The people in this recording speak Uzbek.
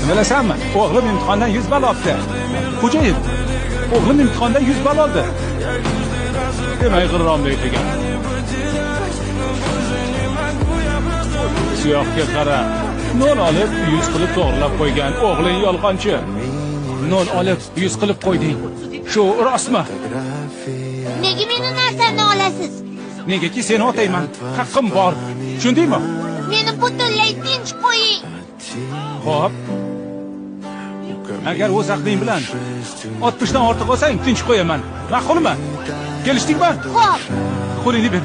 Bilasanmi? O'g'lim imtihondan 100 ball oldi. Xo'jayin, o'g'lim imtihondan 100 ball oldi. Demak, g'irromlik ekan. Siyohga qara. Non olib 100 qilib to'g'rilab qo'ygan. O'g'ling yolg'onchi. Non olib 100 qilib qo'yding. Shu rostmi? Nega meni narsamni olasiz? Negaki seni otayman. Haqqim bor. Tushundingmi? Meni butunlay tinch qo'ying. Xo'p. Agar o'z aqling bilan 60 dan ortiq olsang, tinch qo'yaman. Ma'qulmi? Kelishdikmi? Xo'p. Qo'lingni ber.